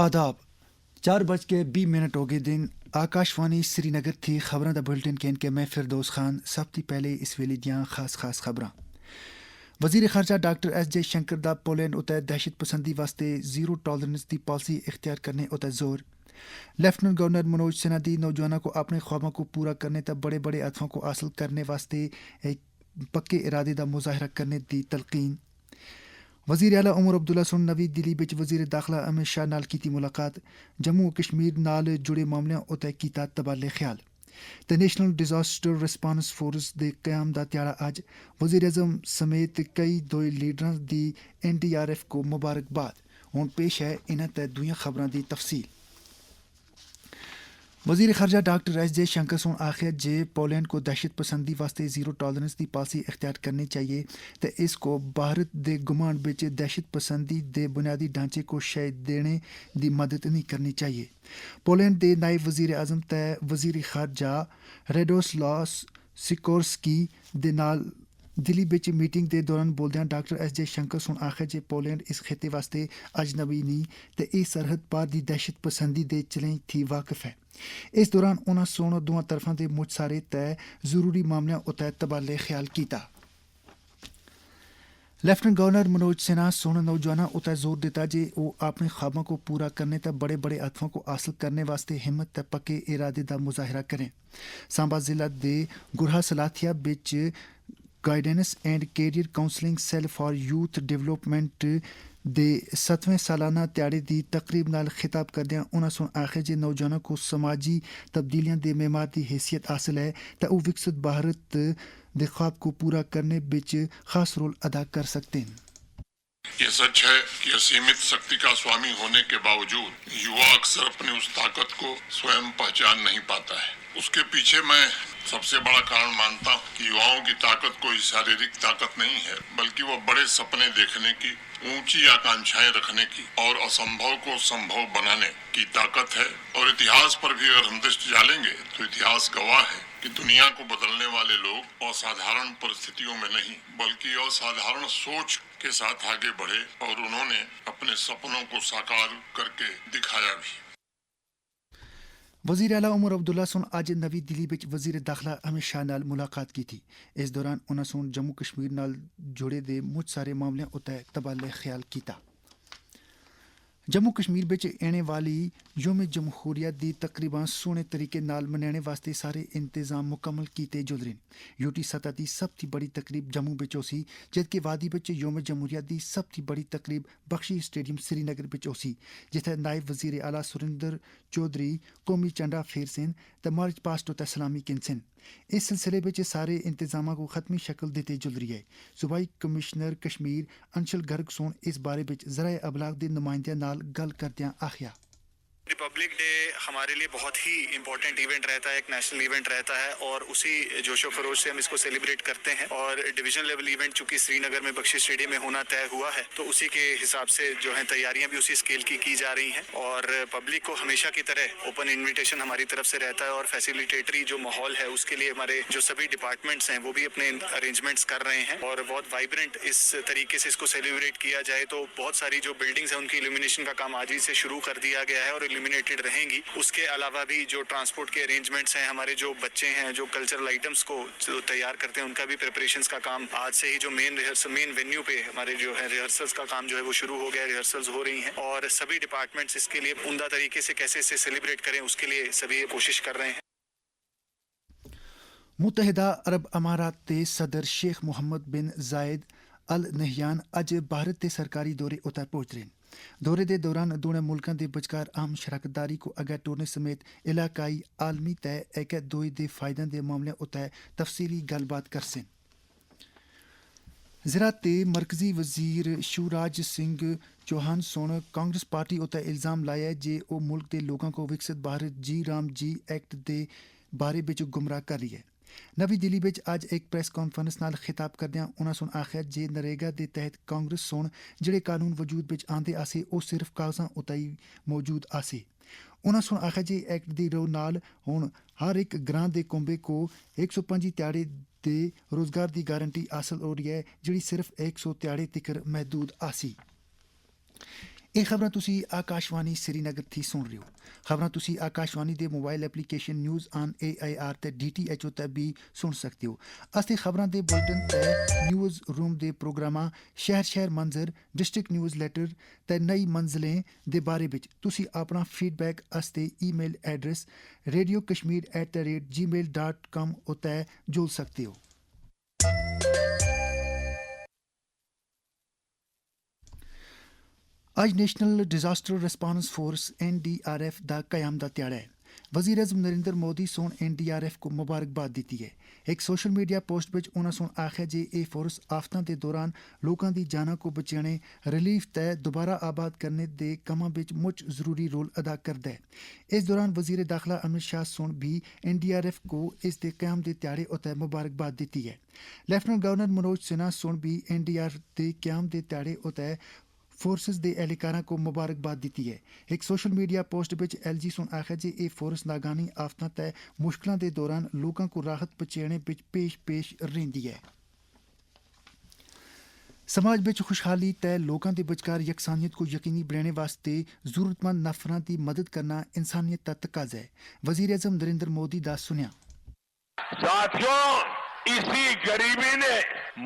आदाब 4:20 हो गए दिन आकाशवाणी श्रीनगर थी खबरां दा बुलेटिन कैन के मैं फिरदौस खान सब ती पहले इस वेले दियां खास खबरां वजीर खारजा डॉक्टर एस जे शंकर दा पोलैंड उते दहशत पसंदी वास्ते जीरो टॉलरेंस दी पॉलिसी इख्तियार करने उते जोर लेफ्टिनेंट गवर्नर मनोज सिन्हा दी नौजवानों को अपने ख्वाबों को पूरा करने तक बड़े बड़े अहदफों को हासिल करने वास्ते एक पक्के इरादे दा मुजाहरा करने दी तलकीन वज़ीर आला उमर अब्दुल्ला सुन नवी दिल्ली बिच वज़ीर दाखिला अमित शाह नाल कीती मुलाकात जम्मू कश्मीर नाल जुड़े मामलों उते कीता तबादले ख्याल ते नेशनल डिजास्टर रिस्पांस फोर्स दे क़याम दा ध्याड़ा अज वज़ीर आज़म समेत कई दोए लीडरां दी NDRF को मुबारकबाद हुण पेश है इन्हां ते दूइयां खबरां दी तफसील वज़ीर खारजा डॉक्टर एस जे शंकर सोन आखिर जे पोलैंड को दहशत पसंदी वास्ते जीरो टॉलरेंस की पॉलिसी इख्तियार करनी चाहिए तो इसको भारत दे गुमान बिच दहशत पसंदी दे बुनियादी ढांचे को शय देने की मदद नहीं करनी चाहिए पोलैंड दे नायब वज़ीर आज़म ते वज़ीर खारजा रेडोस्लाव सिकोर्स्की दे नाल दिल्ली बिच मीटिंग के दौरान बोलदियां डॉक्टर एस जे शंकर सोन आखिर जे पोलैंड इस खिते वास्ते अजनबी नहीं ते इस सरहद पार दी दहशत पसंदी दे चलें थी वाकिफ है इस दौरान उन्होंने सोनो दोवां तरफां दे मुझ सारे तय जरूरी मामलों उते तबादले ख्याल किया लेफ्टिनेंट गवर्नर मनोज सिन्हा सोने नौजवानों उते जोर दिता जे वो अपने ख्वाबों को पूरा करने तक बड़े बड़े अहदफों को हासिल करने वास्ते हिम्मत ते पक्के इरादे का मुजाहरा करें सांबा जिला दे गुरहा सलाथिया बिच guidance and career counselling cell for youth development दे 7वें सालाना त्याड़े दी तकरीब नाल खिताब करदियां उन्हां सोन आखे जे नौजवानों को समाजी तब्दीलियां दे मेमार दी हैसियत हासिल है ते ओह विकसित भारत दे ख्वाब को पूरा करने बिच खास रोल अदा कर सकते हैं ये सच है कि असीमित शक्ति का स्वामी होने के बावजूद युवा अक्सर अपनी उस ताकत को स्वयं पहचान नहीं पाता है उसके पीछे मैं सबसे बड़ा कारण मानता हूँ कि युवाओं की ताकत कोई शारीरिक ताकत नहीं है बल्कि वो बड़े सपने देखने की ऊंची आकांक्षाएं रखने की और असंभव को संभव बनाने की ताकत है और इतिहास पर भी अगर हम दृष्टि डालेंगे तो इतिहास गवाह है कि दुनिया को बदलने वाले लोग असाधारण परिस्थितियों में नहीं बल्कि असाधारण सोच के साथ आगे बढ़े और उन्होंने अपने सपनों को साकार करके दिखाया भी वज़ीर आला उमर अब्दुल्ला सुन आज नवी दिल्ली बिच वज़ीर दाखिला अमित शाह नाल मुलाकात की थी इस दौरान उन्होंने सुन जम्मू कश्मीर नाल जुड़े दे मुझ सारे मामलों उते तबादले ख्याल किया जम्मू कश्मीर बिच आने वाली योम जमहूरियत दी तकरीबन सोहने तरीके नाल मनाने वास्ते सारे इंतजाम मुकम्मल कीते जुलरेन यूटी सतह दी सब ती बड़ी तकरीब जम्मू बिच होसी जबकि वादी बिच योम जमहूरियत दी सब ती बड़ी तकरीब बख्शी स्टेडियम श्रीनगर बिच होसी जिथे नायब वज़ीर आला सुरिंदर चौधरी कौमी झंडा फेरसन ते मार्च पास्ट उते सलामी किनसन इस सिलसिले में सारे इंतजाम को खत्मी शक्ल देते जुल रही है सूबाई कमिश्नर कश्मीर अंशल गर्ग सोन इस बारे में ज़राए अबलाग के नुमाइंदियां नाल गल करदियां आखिया रिपब्लिक डे हमारे लिए बहुत ही इम्पोर्टेंट इवेंट रहता है एक नेशनल इवेंट रहता है और उसी जोशो खरोश से हम इसको सेलिब्रेट करते हैं और डिवीजन लेवल इवेंट चूंकि श्रीनगर में बख्शी स्टेडियम में होना तय हुआ है तो उसी के हिसाब से जो है तैयारियां भी उसी स्केल की जा रही हैं और पब्लिक को हमेशा की तरह ओपन इन्विटेशन हमारी तरफ से रहता है और फैसिलिटेटरी जो माहौल है उसके लिए हमारे जो सभी डिपार्टमेंट्स हैं वो भी अपने अरेंजमेंट्स कर रहे हैं और बहुत वाइब्रेंट इस तरीके से इसको सेलिब्रेट किया जाए तो बहुत सारी जो बिल्डिंग्स हैं उनकी इल्यूमिनेशन का काम आज ही से शुरू कर दिया गया है और इल्यूमिनेटेड रहेंगी उसके अलावा भी जो ट्रांसपोर्ट के अरेंजमेंट्स हैं हमारे जो बच्चे हैं जो कल्चरल आइटम्स को जो तैयार करते हैं उनका भी प्रिपरेशंस का काम आज से ही जो मेन वेन्यू पे हमारे जो है रिहर्सल्स का काम जो है वो शुरू हो गया रिहर्सल्स हो रही हैं और सभी डिपार्टमेंट्स इसके लिए उम्दा तरीके से कैसे इसे सेलिब्रेट करें उसके लिए सभी कोशिश कर रहे हैं मुत्तहिदा अरब अमारात के सदर शेख मोहम्मद बिन जायद अल नहयान अज भारत के सरकारी दौरे उतर पहुंच रहे दौरे के दौरान दोनों मुल्कों के बचकार आम शराकतदारी को अगर टोरने समेत इलाकाई आलमी तय एक दोए के फायदे के मामले उतर तफसीली गलबात कर सन ज़राअत के मरकजी वजीर शिवराज सिंह चौहान सोन कांग्रेस पार्टी उतर इल्ज़ाम लाया जे वो मुल्क के लोगों को विकसित भारत जी राम जी एक्ट के बारे में गुमराह कर रही है नवी दिल्ली में आज एक प्रेस कॉन्फ्रेंस नाल खिताब करदियां उन्हां सुन आखिया जे नरेगा के तहत कांग्रेस सोन जिहड़े कानून वजूद में आंदे आसे वो सिर्फ कागजां उताई मौजूद आसे उन्हां सुन आखिया जे एक्ट दी रोह नाल हुण हर एक ग्रां दे कुंबे को 125 त्याड़े दे रोजगार की गारंटी हासिल हो रही है जिहड़ी सिर्फ 100 त्याड़े तिकर महदूद आसी ਇਹ ਖਬਰਾਂ ਤੁਸੀਂ ਆਕਾਸ਼ਵਾਣੀ ਸ੍ਰੀਨਗਰ ਤੋਂ ਸੁਣ ਰਹੇ ਹੋ। ਖਬਰਾਂ ਤੁਸੀਂ ਆਕਾਸ਼ਵਾਣੀ ਦੇ ਮੋਬਾਈਲ ਐਪਲੀਕੇਸ਼ਨ ਨਿਊਜ਼ ਆਨ AIR ਤੇ DTHO ਤੇ ਵੀ ਸੁਣ ਸਕਦੇ ਹੋ। ਅਸੀਂ ਖਬਰਾਂ ਦੇ ਬੁਲਟਨ ਤੇ ਨਿਊਜ਼ ਰੂਮ ਦੇ ਪ੍ਰੋਗਰਾਮਾਂ ਸ਼ਹਿਰ ਮੰਜ਼ਰ, ਡਿਸਟ੍ਰਿਕਟ ਨਿਊਜ਼ ਲੈਟਰ ਤੇ ਨਈ ਮੰਜ਼ਿਲਾਂ ਦੇ ਬਾਰੇ ਵਿੱਚ ਤੁਸੀਂ ਆਪਣਾ ਫੀਡਬੈਕ ਅਸੀਂ ਈਮੇਲ ਐਡਰੈਸ radiokashmir@gmail.com ਉੱਤੇ ਜੋੜ ਸਕਦੇ ਹੋ। ਅੱਜ national disaster response force NDRF ਦਾ ਕਾਇਮ ਦਾ ਦਿਹਾੜਾ ਹੈ। ਵਜ਼ੀਰ ਆਜ਼ਮ ਨਰਿੰਦਰ ਮੋਦੀ ਸੋਨ NDRF को ਮੁਬਾਰਕਬਾਦ ਦਿੱਤੀ ਹੈ। ਇੱਕ ਸੋਸ਼ਲ ਮੀਡੀਆ ਪੋਸਟ ਵਿੱਚ ਉਹਨਾਂ ਸੋਨ ਆਖਿਆ ਜੇ ਇਹ ਫੋਰਸ ਆਫਤਾਂ ਦੇ ਦੌਰਾਨ ਲੋਕਾਂ ਦੀ ਜਾਨਾਂ को ਬਚਾਉਣੇ, ਰਿਲੀਫ ਤੇ ਦੁਬਾਰਾ ਆਬਾਦ ਕਰਨੇ ਦੇ ਕੰਮਾਂ ਵਿੱਚ ਮੁੱਖ ਜ਼ਰੂਰੀ ਰੋਲ ਅਦਾ ਕਰਦਾ ਹੈ। ਇਸ ਦੌਰਾਨ ਵਜ਼ੀਰ ਦਾਖਲਾ ਅਮਿਤ ਸ਼ਾਹ ਸੋਨ ਵੀ NDRF को ਇਸ ਦੇ ਕਾਇਮ ਦੇ ਦਿਹਾੜੇ ਉੱਤੇ ਮੁਬਾਰਕਬਾਦ ਦਿੱਤੀ ਹੈ। ਲੈਫਟੀਨੈਂਟ ਗਵਰਨਰ ਮਨੋਜ ਸਿਨਹਾ ਸੋਨ ਵੀ NDRF ਦੇ ਕਾਇਮ ਦੇ ਦਿਹਾੜੇ ਉੱਤੇ ਫੋਰਸਿਸ ਦੇ ਅਹਿਲਕਾਰਾਂ को ਮੁਬਾਰਕਬਾਦ ਦਿੱਤੀ ਹੈ। ਇੱਕ ਸੋਸ਼ਲ ਮੀਡੀਆ ਪੋਸਟ ਵਿੱਚ LG ਸੋਨ ਆਖਿਆ ਜੇ ਇਹ ਫੋਰਸ ਨਾਗਾਨੀ ਆਫਤਾਂ ਤੇ ਮੁਸ਼ਕਲਾਂ ਦੇ ਦੌਰਾਨ ਲੋਕਾਂ को ਰਾਹਤ ਪਹੁੰਚਾਉਣੇ ਵਿੱਚ ਪੇਸ਼ ਰਹਿੰਦੀ ਹੈ। ਸਮਾਜ ਵਿੱਚ ਖੁਸ਼ਹਾਲੀ ਤੇ ਲੋਕਾਂ ਦੇ ਵਿਚਕਾਰ ਯਕਸਾਨੀਅਤ को ਯਕੀਨੀ ਬਣਾਉਣ ਵਾਸਤੇ ਜ਼ਰੂਰਤਮੰਦ ਨਫਰਾਂ ਦੀ ਮਦਦ ਕਰਨਾ ਇਨਸਾਨੀਅਤ ਦਾ ਤਕਾਜ਼ਾ ਹੈ। ਵਜ਼ੀਰ ਆਜ਼ਮ ਨਰਿੰਦਰ ਮੋਦੀ ਦਾ ਸੁਨਿਆ। साथियों, इसी गरीबी ने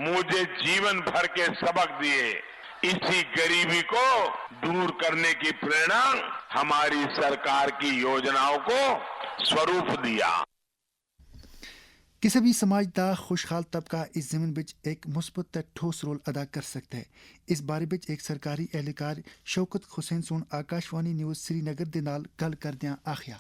मुझे जीवन भर के सबक दिए। इसी गरीबी को दूर करने की प्रेरणा हमारी सरकार की योजनाओं को स्वरूप दिया। ਕਿਸੇ ਵੀ ਸਮਾਜ ਦਾ ਖੁਸ਼ਹਾਲ ਤਬਕਾ ਇਸ ਜ਼ਮੀਨ ਵਿੱਚ ਇੱਕ ਮੁਸਬਤ ਤੇ ਠੋਸ ਰੋਲ ਅਦਾ ਕਰ ਸਕਦਾ ਹੈ। ਇਸ ਬਾਰੇ ਵਿੱਚ ਇੱਕ ਸਰਕਾਰੀ ਅਹਿਲਕਾਰ ਸ਼ੌਕਤ ਹੁਸੈਨ ਸੋਨ ਆਕਾਸ਼ਵਾਣੀ ਨਿਊਜ਼ ਸ੍ਰੀਨਗਰ ਦੇ ਨਾਲ ਗੱਲ ਕਰਦਿਆਂ ਆਖਿਆ।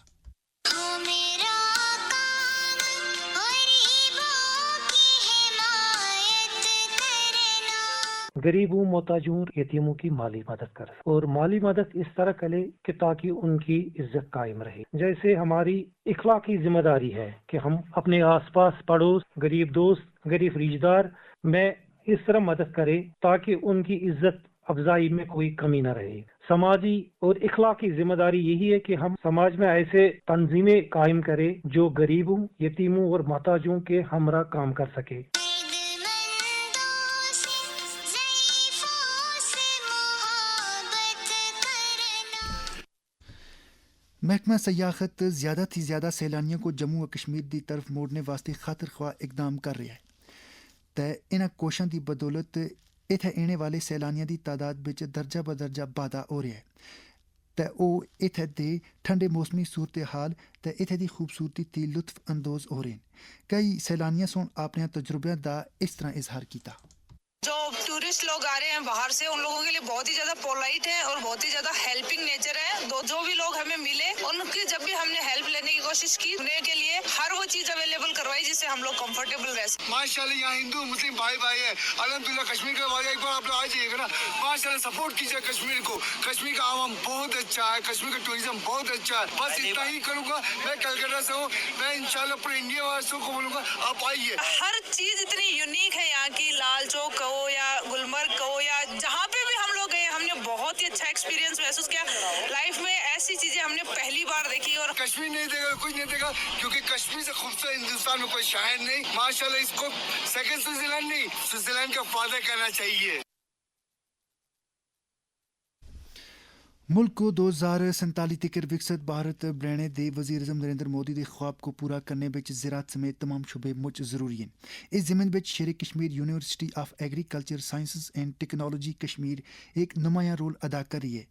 गरीबों, मोहताजों, यतीमों की माली मदद करे और माली मदद इस तरह करे कि ताकि उनकी इज्जत कायम रहे। जैसे हमारी इखलाकी जिम्मेदारी है कि हम अपने आसपास पड़ोस, गरीब दोस्त, गरीब रिश्तेदार में इस तरह मदद करें ताकि उनकी इज्जत अफजाई में कोई कमी न रहे। समाजी और इखलाकी जिम्मेदारी यही है कि हम समाज में ऐसे तंजीमें कायम करें जो गरीबों, यतीमों और मोहताजों के हमरा काम कर सके। महकमा सियाहत ज़्यादा से ज़्यादा सैलानियों को जम्मू व कश्मीर की तरफ मोड़ने वास्ते खातिर ख्वाह इकदाम कर रहा है। तो इन्हां कोशिशों की बदौलत इत्थे आने वाले सैलानियों की तादाद विच दर्जा बदर्जा वाधा हो रहा है। तो वो इत्थे दे ठंडे मौसमी सूरत हाल तो इत्थे की खूबसूरती ती लुत्फ अंदोज हो रहे हैं। कई सैलानियों सोन अपने तजुर्बे का इस तरह इजहार किया। जो टूरिस्ट लोग आ रहे हैं बाहर से, उन लोगों के लिए बहुत ही ज्यादा पोलाइट है और बहुत ही ज्यादा हेल्पिंग नेचर है। जो भी लोग हमें मिले उनकी जब भी हमने हेल्प लेने की कोशिश की, उन्हें के लिए हर वो चीज अवेलेबल करवाई जिससे हम लोग कंफर्टेबल रह सकें। माशाल्लाह यहाँ हिंदू मुस्लिम भाई है। अल्हम्दुलिल्लाह कश्मीर के बारे एक बार आप लोग आ जाइएगा ना, माशाल्लाह सपोर्ट कीजिए कश्मीर को। कश्मीर का आवाम बहुत अच्छा है, कश्मीर का टूरिज्म बहुत अच्छा है। बस इतना ही करूँगा। मैं कलकत्ता से हूँ, मैं इंशाल्लाह पूरे इंडिया वासियों को बोलूँगा आप आइए। हर चीज इतनी यूनिक है यहाँ की। लाल चौक कहो या गुलमर्ग कहो या जहाँ पे भी हम लोग गए, हमने बहुत ही अच्छा एक्सपीरियंस महसूस किया। लाइफ में ऐसी चीजें हमने पहली बार देखी। और कश्मीर नहीं देगा, कुछ नहीं देगा, क्योंकि कश्मीर से खूबसूरत हिंदुस्तान में कोई शहर नहीं। माशाल्लाह इसको सेकंड स्विट्जरलैंड नहीं, स्विट्जरलैंड का फादर कहना चाहिए। मुल्क को 2047 तक विकसित भारत बनाने दे वज़ीर आज़म नरेंद्र मोदी के ख्वाब को पूरा करने विच ज़राअत समेत तमाम शुबे मुच ज़रूरी हैं। इस ज़मीन विच शेर Kashmir university of agriculture sciences and technology Kashmir एक नुमाया रोल अदा कर रही है।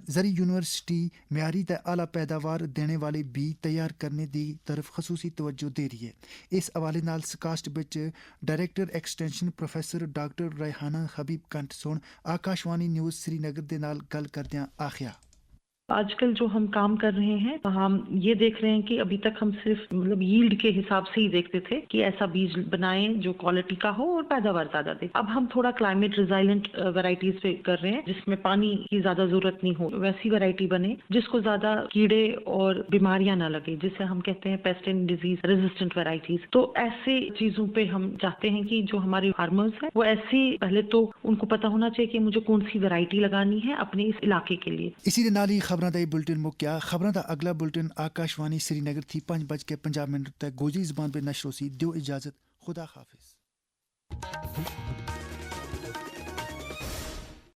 ज़री यूनिवर्सिटी म्यारी ते आला पैदावार देने वाले बीज तैयार करने की तरफ खसूसी तवज्जो दे रही है। इस हवाले नाल सकास्ट विच director extension professor doctor Rehana Habib Kanth सोन आकाशवाणी न्यूज़ श्रीनगर दे नाल गल करदियां आखिया। आजकल जो हम काम कर रहे हैं हम ये देख रहे हैं कि अभी तक हम सिर्फ मतलब यील्ड के हिसाब से ही देखते थे कि ऐसा बीज बनाएं जो क्वालिटी का हो और पैदावार ज्यादा दे। अब हम थोड़ा क्लाइमेट रिजाइलेंट वैरायटीज पे कर रहे हैं जिसमें पानी की ज्यादा जरूरत नहीं हो, वैसी वैरायटी बने जिसको ज्यादा कीड़े और बीमारियां ना लगे, जिसे हम कहते हैं paste and disease resistant varieties. तो ऐसे चीजों पे हम चाहते हैं कि जो हमारे फार्मर्स हैं वो ऐसी पहले तो उनको पता होना चाहिए कि मुझे कौन सी वैरायटी लगानी है अपने इस इलाके के लिए। इसी दे नाल ही खबरां दा बुलेटिन मुक्या। खबरां दा अगला बुलेटिन आकाशवाणी श्रीनगर थी 5:50 तक गोजी ज़बान पे नशर होसी। दियो इजाजत, खुदा हाफिज।